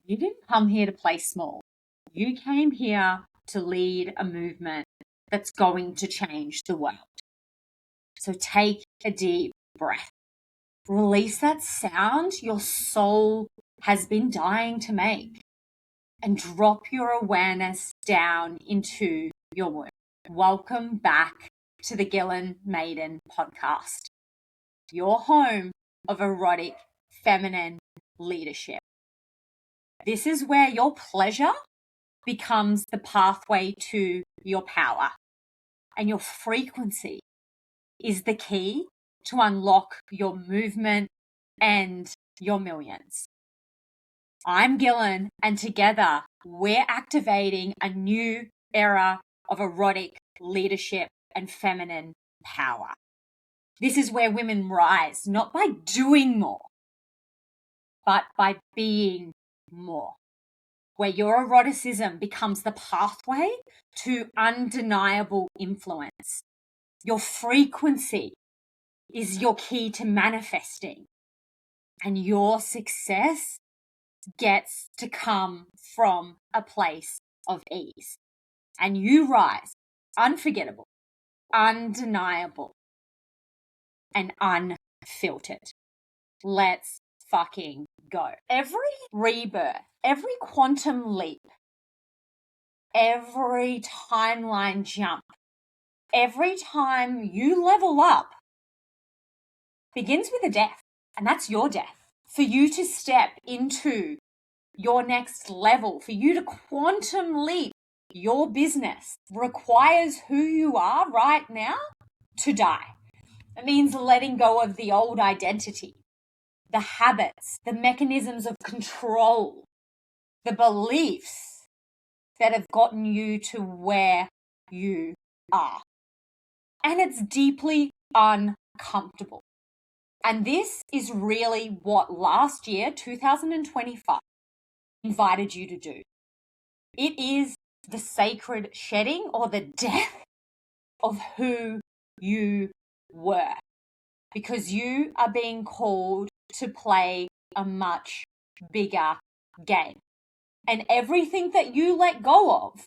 You didn't come here to play small. You came here to lead a movement that's going to change the world. So take a deep breath. Release that sound your soul has been dying to make and drop your awareness down into your womb. Welcome back to the Ghislain Maiden Podcast, your home of erotic feminine leadership. This is where your pleasure becomes the pathway to your power, and your frequency is the key to unlock your movement and your millions. I'm Ghislain, and together we're activating a new era of erotic leadership and feminine power. This is where women rise, not by doing more, but by being more. Where your eroticism becomes the pathway to undeniable influence. Your frequency is your key to manifesting, and your success gets to come from a place of ease. And you rise unforgettable, undeniable, and unfiltered. Let's fucking go. Every rebirth, every quantum leap, every timeline jump, every time you level up begins with a death, and that's your death. For you to step into your next level, for you to quantum leap your business requires who you are right now to die. It means letting go of the old identity, the habits, the mechanisms of control, the beliefs that have gotten you to where you are. And it's deeply uncomfortable. And this is really what last year, 2025, invited you to do. It is the sacred shedding or the death of who you were. Because you are being called to play a much bigger game. And everything that you let go of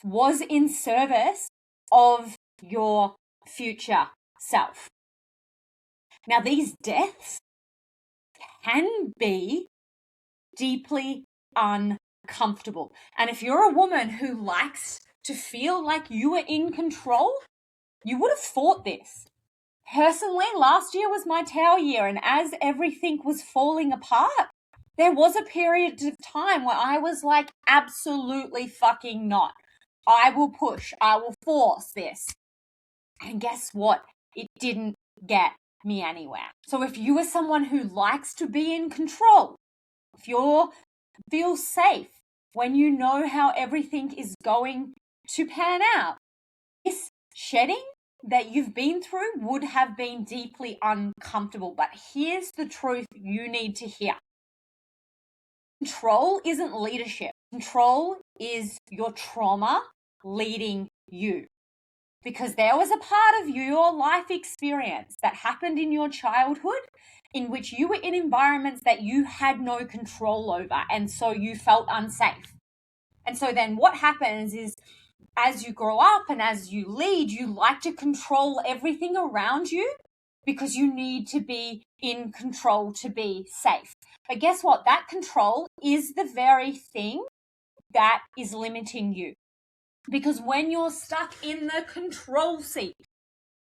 was in service of your future self. Now, these deaths can be deeply uncomfortable. And if you're a woman who likes to feel like you are in control, you would have fought this. Personally, last year was my Tao year, and as everything was falling apart, there was a period of time where I was like, absolutely fucking not. I will push, I will force this. And guess what? It didn't get me anywhere. So if you are someone who likes to be in control, if you feel safe when you know how everything is going to pan out, this shedding that you've been through would have been deeply uncomfortable. But here's the truth you need to hear. Control isn't leadership. Control is your trauma leading you. Because there was a part of your life experience that happened in your childhood in which you were in environments that you had no control over, and so you felt unsafe. And so then what happens is, as you grow up and as you lead, you like to control everything around you because you need to be in control to be safe. But guess what? That control is the very thing that is limiting you. Because when you're stuck in the control seat,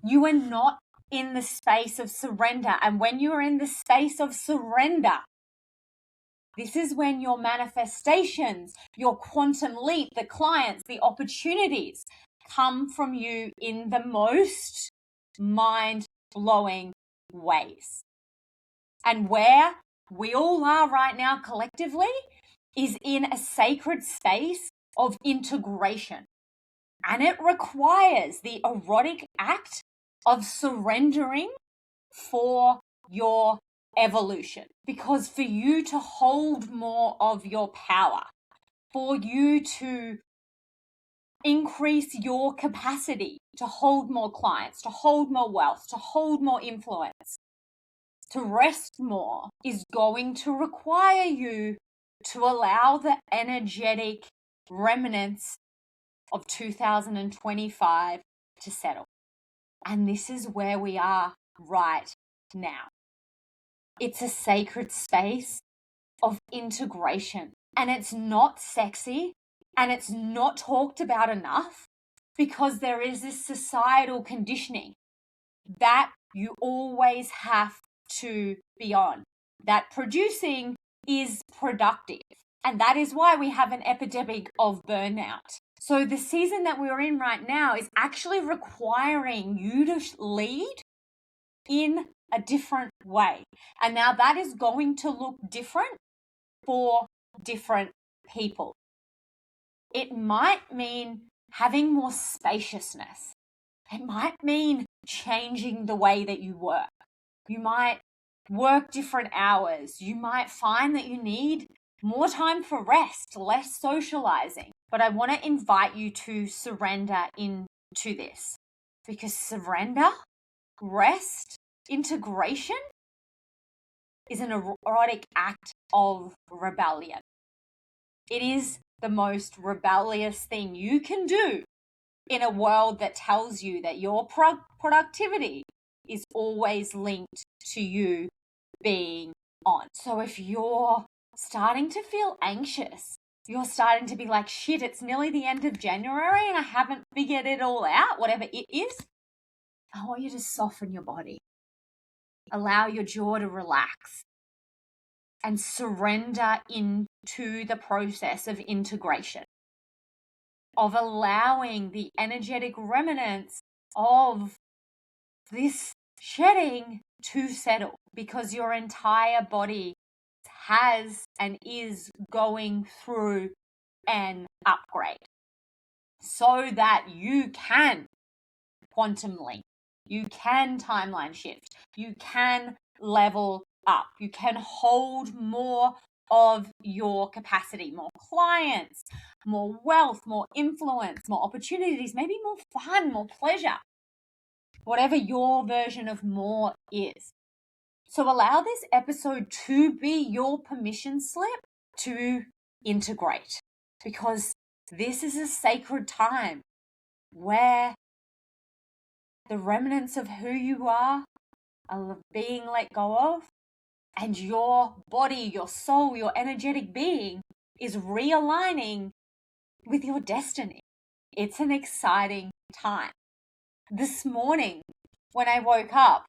you are not in the space of surrender. And when you are in the space of surrender, this is when your manifestations, your quantum leap, the clients, the opportunities come from you in the most mind-blowing ways. And where we all are right now collectively is in a sacred space of integration. And it requires the erotic act of surrendering for your evolution. Because for you to hold more of your power, for you to increase your capacity to hold more clients, to hold more wealth, to hold more influence, to rest more, is going to require you to allow the energetic remnants of 2025 to settle. And this is where we are right now. It's a sacred space of integration, and it's not sexy, and it's not talked about enough because there is this societal conditioning that you always have to be on, that producing is productive. And that is why we have an epidemic of burnout. So the season that we're in right now is actually requiring you to lead in a different way. And now that is going to look different for different people. It might mean having more spaciousness. It might mean changing the way that you work. You might work different hours. You might find that you need more time for rest, less socializing. But I want to invite you to surrender into this, because surrender, rest, integration is an erotic act of rebellion. It is the most rebellious thing you can do in a world that tells you that your productivity is always linked to you being on. So if you're starting to feel anxious, you're starting to be like, shit, it's nearly the end of January and I haven't figured it all out, whatever it is, I want you to soften your body. Allow your jaw to relax and surrender into the process of integration, of allowing the energetic remnants of this shedding to settle, because your entire body has and is going through an upgrade so that you can quantum link, you can timeline shift, you can level up, you can hold more of your capacity, more clients, more wealth, more influence, more opportunities, maybe more fun, more pleasure, whatever your version of more is. So allow this episode to be your permission slip to integrate, because this is a sacred time where the remnants of who you are being let go of, and your body, your soul, your energetic being is realigning with your destiny. It's an exciting time. This morning, when I woke up,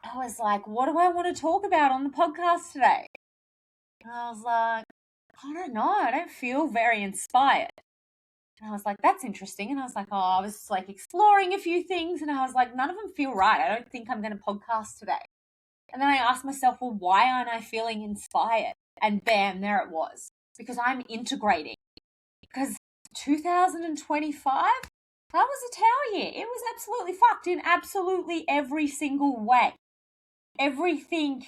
I was like, what do I want to talk about on the podcast today? And I was like, I don't know. I don't feel very inspired. And I was like, that's interesting. And I was like, I was like exploring a few things. And I was like, none of them feel right. I don't think I'm going to podcast today. And then I asked myself, well, why aren't I feeling inspired? And bam, there it was. Because I'm integrating. Because 2025, that was a tower year. It was absolutely fucked in absolutely every single way. Everything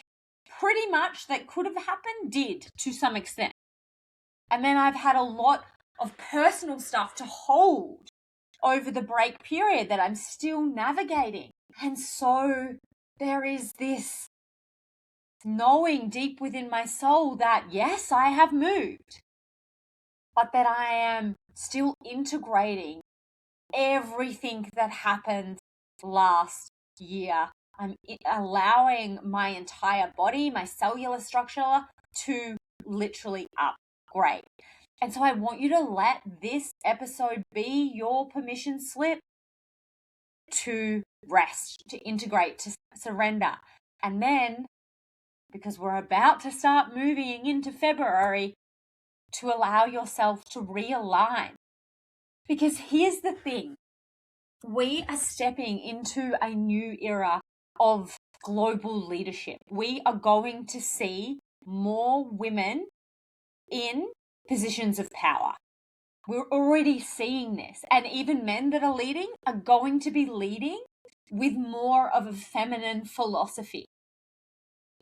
pretty much that could have happened did to some extent. And then I've had a lot of personal stuff to hold over the break period that I'm still navigating. And so there is this knowing deep within my soul that yes, I have moved, but that I am still integrating everything that happened last year. I'm allowing my entire body, my cellular structure to literally upgrade. And so I want you to let this episode be your permission slip to rest, to integrate, to surrender. And then, because we're about to start moving into February, to allow yourself to realign. Because here's the thing, we are stepping into a new era of global leadership. We are going to see more women in positions of power. We're already seeing this. And even men that are leading are going to be leading with more of a feminine philosophy.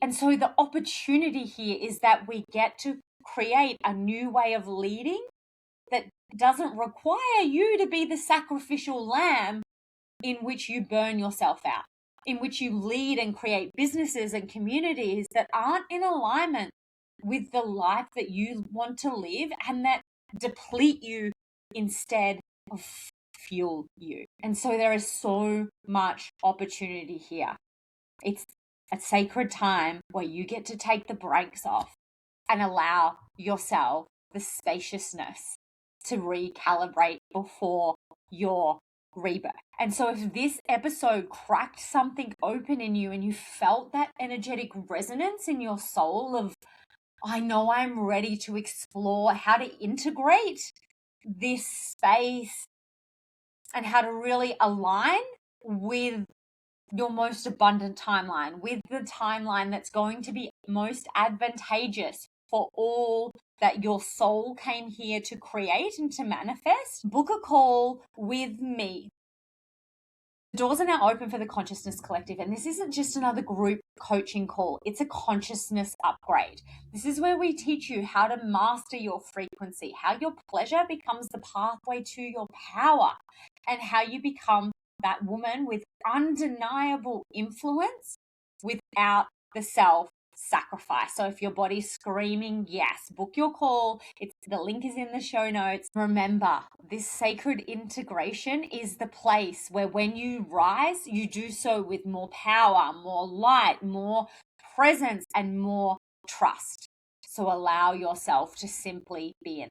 And so the opportunity here is that we get to create a new way of leading that doesn't require you to be the sacrificial lamb in which you burn yourself out, in which you lead and create businesses and communities that aren't in alignment with the life that you want to live and that deplete you instead of fuel you. And so there is so much opportunity here. It's a sacred time where you get to take the brakes off and allow yourself the spaciousness to recalibrate before your rebirth. And so if this episode cracked something open in you and you felt that energetic resonance in your soul of, I know I'm ready to explore how to integrate this space and how to really align with your most abundant timeline, with the timeline that's going to be most advantageous for all that your soul came here to create and to manifest, book a call with me. The doors are now open for the Consciousness Collective, and this isn't just another group coaching call. It's a consciousness upgrade. This is where we teach you how to master your frequency, how your pleasure becomes the pathway to your power, and how you become that woman with undeniable influence without the self-sacrifice. So if your body's screaming yes, book your call. The link is in the show notes. Remember, this sacred integration is the place where when you rise, you do so with more power, more light, more presence, and more trust. So allow yourself to simply be in.